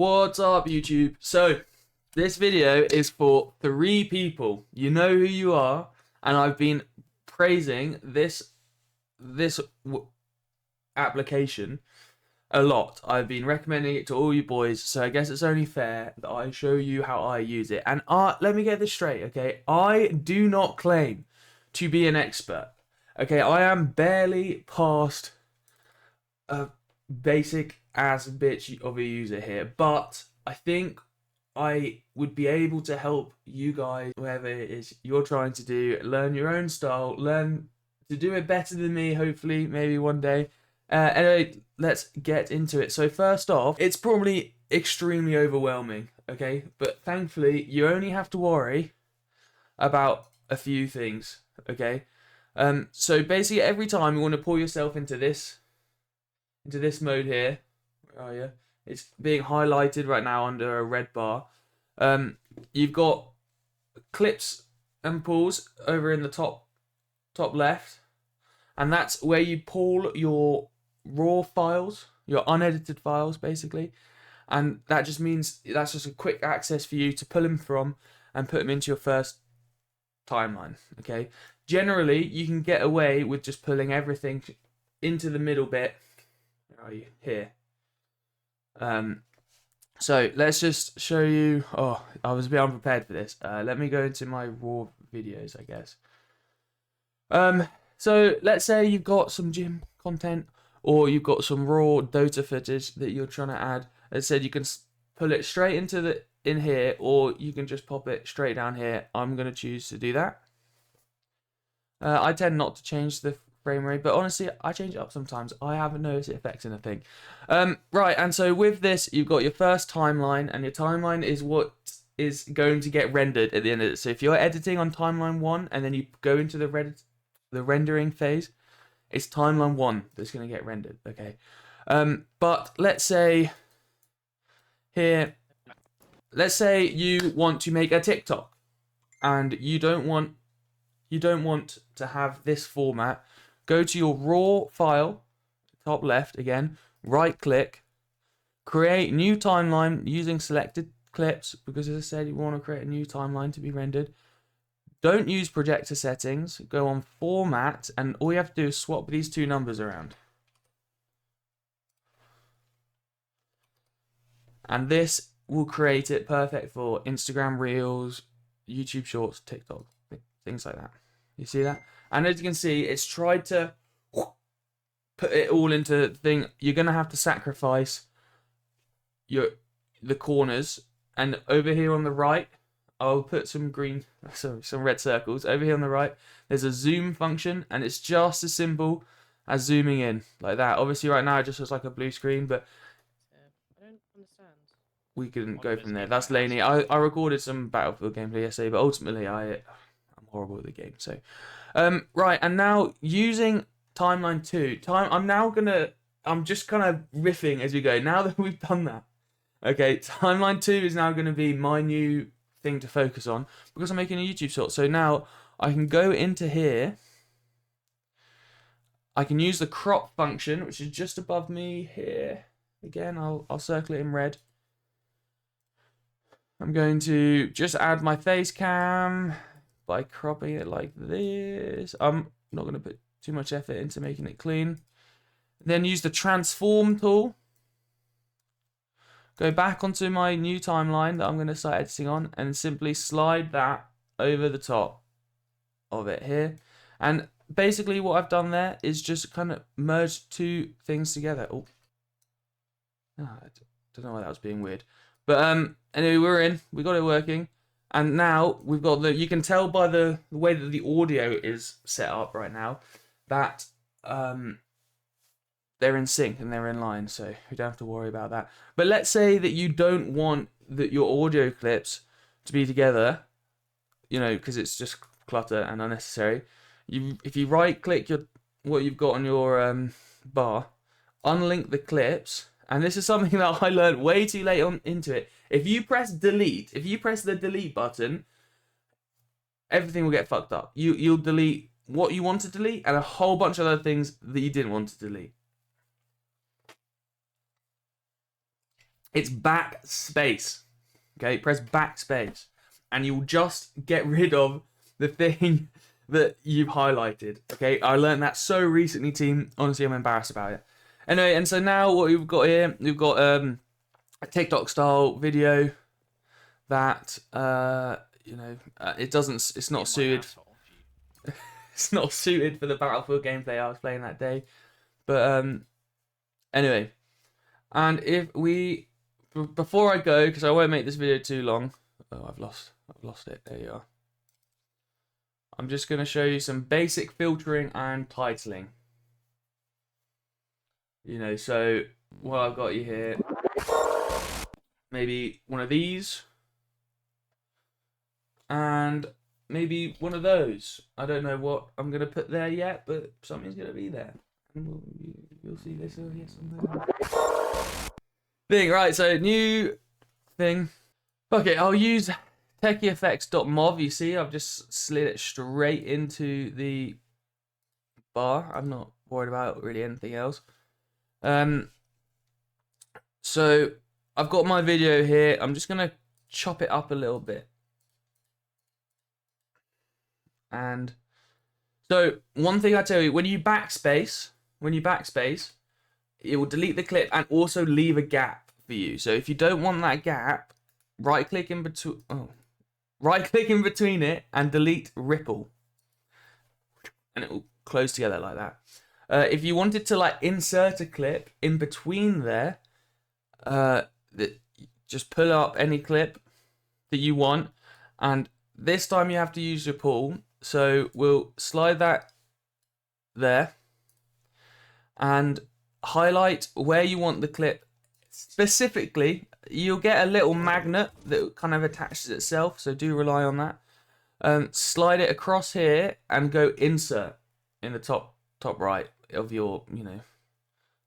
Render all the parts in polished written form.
What's up, YouTube? So, this video is for 3 people. You know who you are, and I've been praising this application a lot. I've been recommending it to all you boys, so I guess it's only fair that I show you how I use it. And let me get this straight, okay? I do not claim to be an expert. Okay, I am barely past a basic ass bitch of a user here, but I think I would be able to help you guys, whatever it is you're trying to do, learn your own style, learn to do it better than me, hopefully, maybe one day. Anyway, let's get into it. So first off, it's probably extremely overwhelming, okay? But thankfully, you only have to worry about a few things, okay? So basically, every time you want to pull yourself into this mode here, where are you? It's being highlighted right now under a red bar. You've got clips and pulls over in the top left, and that's where you pull your raw files, your unedited files, basically. And that just means that's just a quick access for you to pull them from and put them into your first timeline. Okay. Generally, you can get away with just pulling everything into the middle bit. Where are you? Here. So let's just show you. Oh, I was a bit unprepared for this. Let me go into my raw videos, I guess. So let's say you've got some gym content, or you've got some raw Dota footage that you're trying to add. As I said, you can pull it straight into in here, or you can just pop it straight down here. I'm gonna choose to do that. I tend not to change the frame rate, but honestly, I change it up sometimes. I haven't noticed it affects anything. Right, and so with this, you've got your first timeline, and your timeline is what is going to get rendered at the end of it. So if you're editing on timeline 1, and then you go into the rendering phase, it's timeline 1 that's going to get rendered, okay? But let's say here, let's say you want to make a TikTok, and you don't want to have this format. Go to your raw file, top left again, right click, create new timeline using selected clips, because as I said, you want to create a new timeline to be rendered. Don't use projector settings, go on format, and all you have to do is swap these 2 numbers around. And this will create it perfect for Instagram Reels, YouTube Shorts, TikTok, things like that. You see that? And as you can see, it's tried to put it all into the thing. You're going to have to sacrifice the corners. And over here on the right, I'll put some red circles. Over here on the right, there's a zoom function, and it's just as simple as zooming in, like that. Obviously, right now, it just looks like a blue screen, but I don't understand. we can go from there. That's Laney. I recorded some Battlefield gameplay yesterday, but ultimately, I'm horrible at the game. So, right, and now using timeline 2, I'm just kind of riffing as we go. Now that we've done that, okay, timeline 2 is now going to be my new thing to focus on, because I'm making a YouTube short. So now I can go into here. I can use the crop function, which is just above me here. Again, I'll circle it in red. I'm going to just add my face cam by cropping it like this. I'm not going to put too much effort into making it clean. Then use the transform tool. Go back onto my new timeline that I'm going to start editing on, and simply slide that over the top of it here. And basically what I've done there is just kind of merge 2 things together. Oh, I don't know why that was being weird. But anyway, we got it working. And now we've got you can tell by the way that the audio is set up right now that they're in sync and they're in line, so we don't have to worry about that. But let's say that you don't want your audio clips to be together, because it's just clutter and unnecessary. If you right click what you've got on your bar, unlink the clips, and this is something that I learned way too late on into it. If you press delete, if you press the delete button, everything will get fucked up. You'll delete what you want to delete and a whole bunch of other things that you didn't want to delete. It's backspace. Okay, press backspace, and you'll just get rid of the thing that you've highlighted. Okay, I learned that so recently, team. Honestly, I'm embarrassed about it. Anyway, and so now what we've got here, we've got a TikTok style video that it's not suited. It's not suited for the Battlefield gameplay I was playing that day. But anyway, and if we before I go, because I won't make this video too long. Oh, I've lost it. There you are. I'm just going to show you some basic filtering and titling. So what I've got you here, maybe one of these, and maybe one of those. I don't know what I'm going to put there yet, but something's going to be there. And you'll see this over here somewhere. Thing, right, so new thing. Okay, I'll use techieeffects.mov. You see, I've just slid it straight into the bar. I'm not worried about really anything else. So I've got my video here. I'm just gonna chop it up a little bit. And so one thing I tell you, when you backspace, it will delete the clip and also leave a gap for you. So if you don't want that gap, right click in between it and delete ripple, and it will close together like that. If you wanted to like insert a clip in between there, just pull up any clip that you want, and this time you have to use your pull. So we'll slide that there and highlight where you want the clip specifically. You'll get a little magnet that kind of attaches itself, so do rely on that. Slide it across here and go insert in the top right of your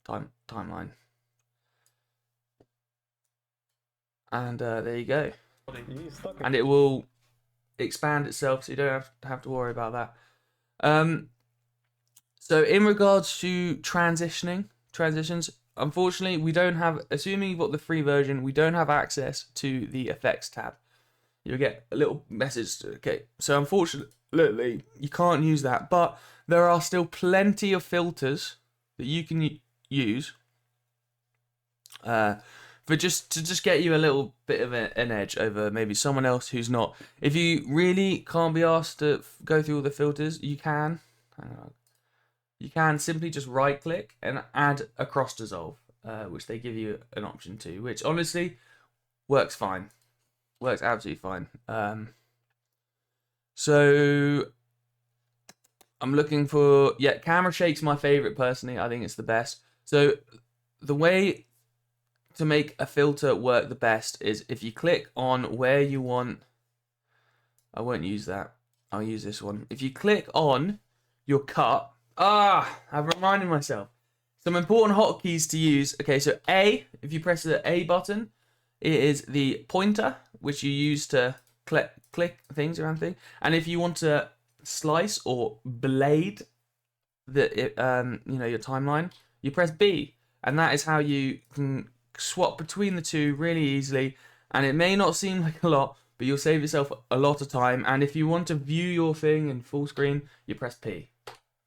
timeline, and there you go. And it will expand itself, so you don't have to worry about that. So in regards to transitions, unfortunately, we don't have, assuming you've got the free version, we don't have access to the effects tab. You'll get a little message. Okay, so unfortunately, you can't use that, but there are still plenty of filters that you can use for just get you a little bit of an edge over maybe someone else who's not. If you really can't be asked to go through all the filters, you can. You can simply just right click and add a cross dissolve, which they give you an option to, which honestly works fine. Works absolutely fine. So I'm looking for, camera shake's my favorite personally. I think it's the best. So the way to make a filter work the best is if you click on where you want, I won't use that, I'll use this one. If you click on your cut, I've reminded myself. Some important hotkeys to use. Okay, so A, if you press the A button, it is the pointer, which you use to click things around things. And if you want to slice or blade your timeline, you press B, and that is how you can swap between the two really easily. And it may not seem like a lot, but you'll save yourself a lot of time. And if you want to view your thing in full screen, you press P.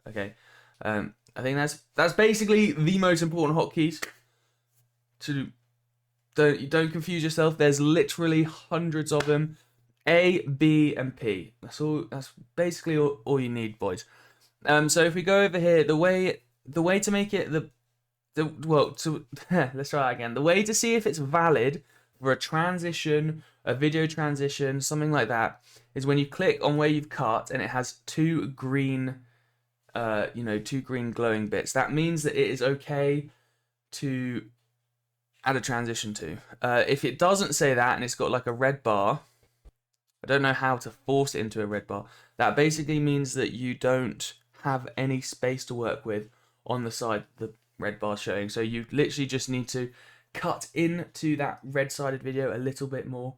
Okay, I think that's basically the most important hotkeys. Don't confuse yourself. There's literally hundreds of them. A, B, and P. That's all. That's basically all you need, boys. So if we go over here, the way to make it let's try that again. The way to see if it's valid for a transition, a video transition, something like that, is when you click on where you've cut and it has two green glowing bits. That means that it is okay to add a transition to. If it doesn't say that and it's got like a red bar, I don't know how to force it into a red bar. That basically means that you don't have any space to work with on the side the red bar showing. So you literally just need to cut into that red-sided video a little bit more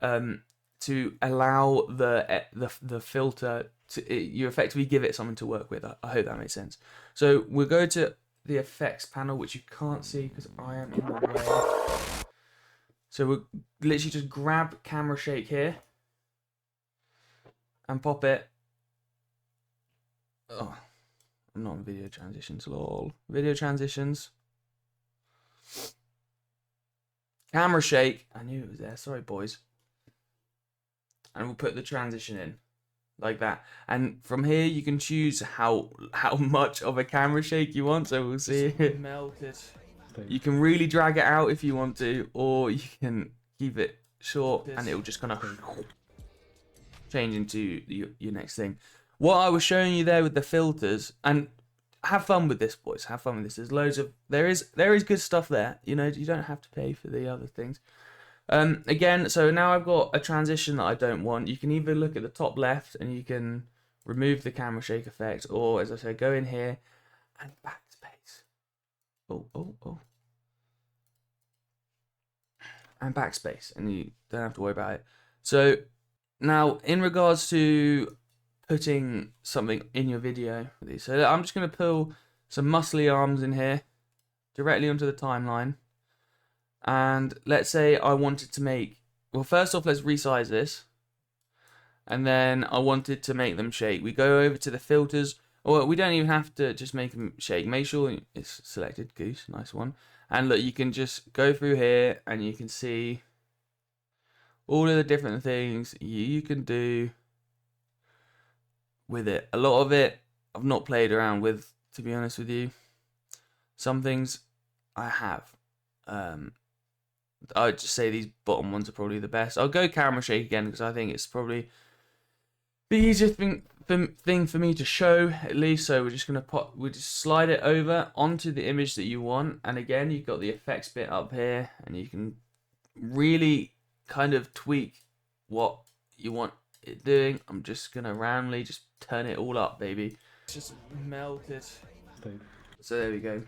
to allow the filter to, you effectively give it something to work with. I hope that makes sense. So we'll go to the effects panel, which you can't see because I am in the way. So we'll literally just grab camera shake here and pop it. Oh, I'm not in video transitions, lol. Video transitions. Camera shake. I knew it was there. Sorry, boys. And we'll put the transition in like that. And from here, you can choose how much of a camera shake you want. So we'll see it melted. You can really drag it out if you want to, or you can keep it short and it will just kind of change into your next thing. What I was showing you there with the filters, and have fun with this, boys. Have fun with this. There's loads of there is good stuff there. You know, you don't have to pay for the other things. Again, so now I've got a transition that I don't want. You can either look at the top left and you can remove the camera shake effect, or as I said, go in here and backspace. Oh. And backspace, and you don't have to worry about it. So now, in regards to putting something in your video, so I'm just going to pull some muscly arms in here directly onto the timeline. And let's say I wanted to make, well, first off, let's resize this. And then I wanted to make them shake. We go over to the filters. Or we don't even have to just make them shake. Make sure it's selected. Goose, nice one. And look, you can just go through here and you can see all of the different things you can do with it. A lot of it I've not played around with, to be honest with you. Some things I have. I would just say these bottom ones are probably the best. I'll go camera shake again because I think it's probably the easiest thing for me to show, at least. So we're just gonna we'll just slide it over onto the image that you want, and again you've got the effects bit up here, and you can really kind of tweak what you want it doing. I'm just gonna randomly just turn it all up, baby. It's just melted. So there we go.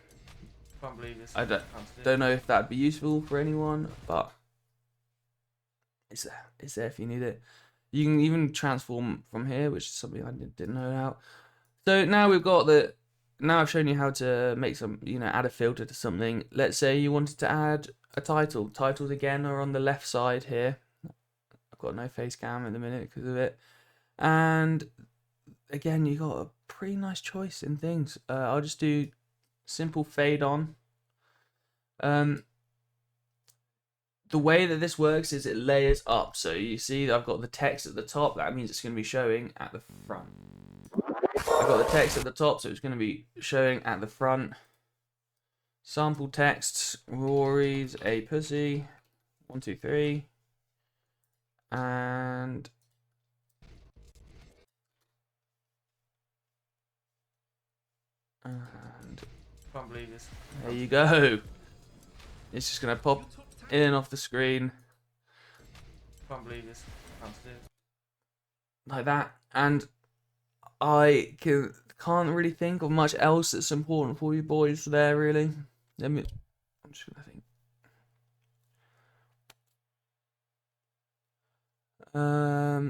Can't believe this. I don't know if that'd be useful for anyone, but it's there. It's there if you need it. You can even transform from here, which is something I didn't know about. So now we've got the. Now I've shown you how to make some, add a filter to something. Let's say you wanted to add a title. Titles again are on the left side here. I've got no face cam at the minute because of it. And again, you got a pretty nice choice in things. I'll just do simple fade on. The way that this works is it layers up. So you see I've got the text at the top. That means it's going to be showing at the front. I've got the text at the top, so it's going to be showing at the front. Sample texts. Rory's a pussy. 1, 2, 3. And can't believe this. There you go. It's just gonna pop in and off the screen. Can't believe this. Like that. And I can't really think of much else that's important for you boys there, really. I'm just gonna think.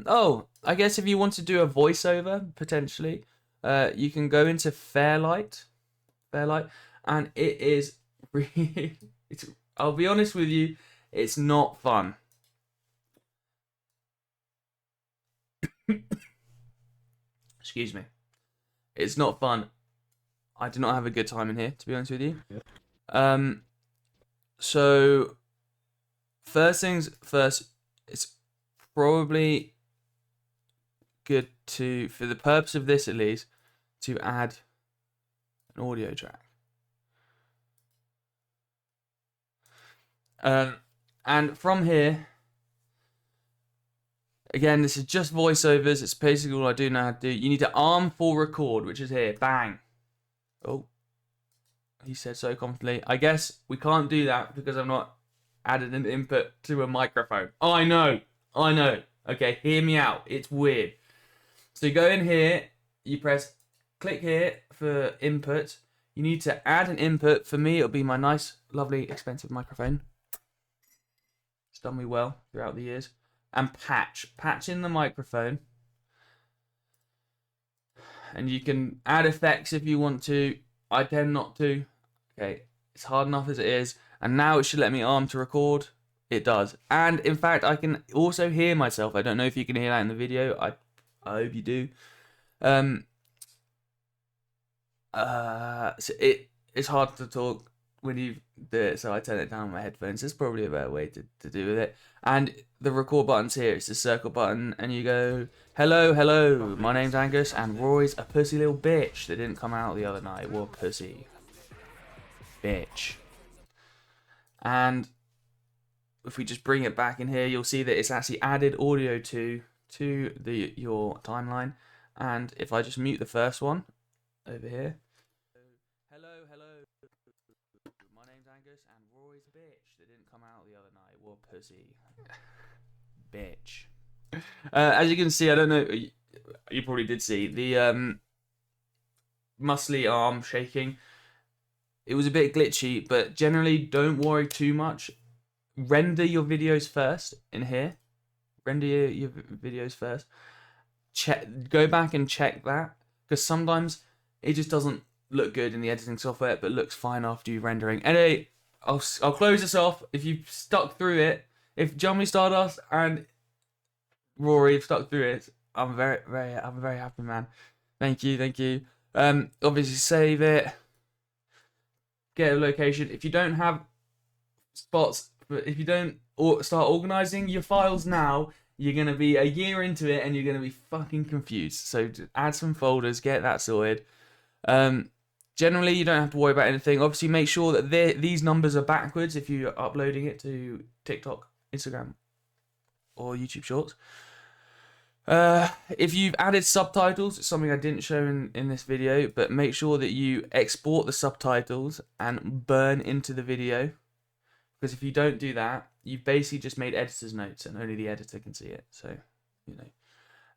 Oh, I guess if you want to do a voiceover, potentially, you can go into Fairlight, and it is really, I'll be honest with you, it's not fun. Excuse me. It's not fun. I do not have a good time in here, to be honest with you. Yeah. So, first things first, it's probably good to, for the purpose of this at least, to add an audio track. And from here, again, this is just voiceovers. It's basically all I do know how to do. You need to arm full record, which is here. Bang. Oh, he said so confidently. I guess we can't do that because I've not added an input to a microphone. Oh, I know. Okay, hear me out. It's weird. So you go in here, you click here for input. You need to add an input. For me, it'll be my nice, lovely, expensive microphone. It's done me well throughout the years. And patch in the microphone. And you can add effects if you want to. I tend not to. Okay, it's hard enough as it is. And now it should let me arm to record. It does. And in fact, I can also hear myself. I don't know if you can hear that in the video. I hope you do. So it's hard to talk when you do it, so I turn it down on my headphones. There's probably a better way to do with it. And the record button's here. It's the circle button, and you go, hello, hello, my name's Angus, and Roy's a pussy little bitch that didn't come out the other night. What a pussy. Bitch. And if we just bring it back in here, you'll see that it's actually added audio to your timeline. And if I just mute the first one over here. Hello, hello. My name's Angus, and Roy's a bitch that didn't come out the other night. What a pussy. Bitch. As you can see, I don't know, you probably did see the muscly arm shaking. It was a bit glitchy, but generally don't worry too much. Render your videos first in here. Render your videos first. Go back and check that, because sometimes it just doesn't look good in the editing software, but looks fine after you rendering. Anyway, I'll close this off. If you've stuck through it, if Jummy Stardust and Rory have stuck through it, I'm a very happy man. Thank you. Obviously save it. Get a location. If you don't have spots, but if you don't start organizing your files now, you're going to be a year into it and you're going to be fucking confused. So add some folders, get that sorted. Generally, you don't have to worry about anything. Obviously, make sure that these numbers are backwards if you're uploading it to TikTok, Instagram, or YouTube Shorts. If you've added subtitles, it's something I didn't show in this video, but make sure that you export the subtitles and burn into the video. Because if you don't do that, you've basically just made editor's notes and only the editor can see it. So,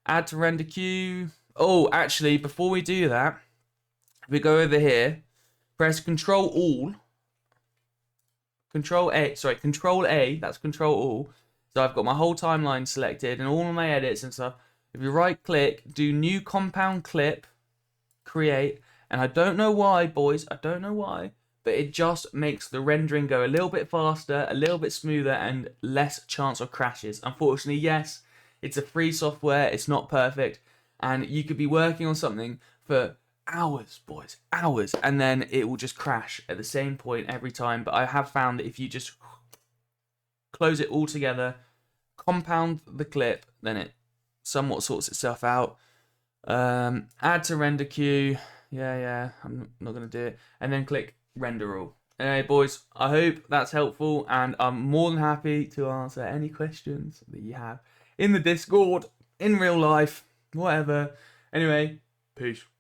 add to render queue. Oh, actually, before we do that, we go over here, press Control A, that's Control All. So I've got my whole timeline selected and all of my edits and stuff. If you right click, do new compound clip, create, and I don't know why, boys, I don't know why, but it just makes the rendering go a little bit faster, a little bit smoother, and less chance of crashes. Unfortunately, yes, it's a free software, it's not perfect, and you could be working on something for hours, boys, hours, and then it will just crash at the same point every time. But I have found that if you just close it all together, compound the clip, then it somewhat sorts itself out. Add to render queue. Yeah, I'm not going to do it. And then click render all. Anyway, boys, I hope that's helpful, and I'm more than happy to answer any questions that you have in the Discord, in real life, whatever. Anyway, peace.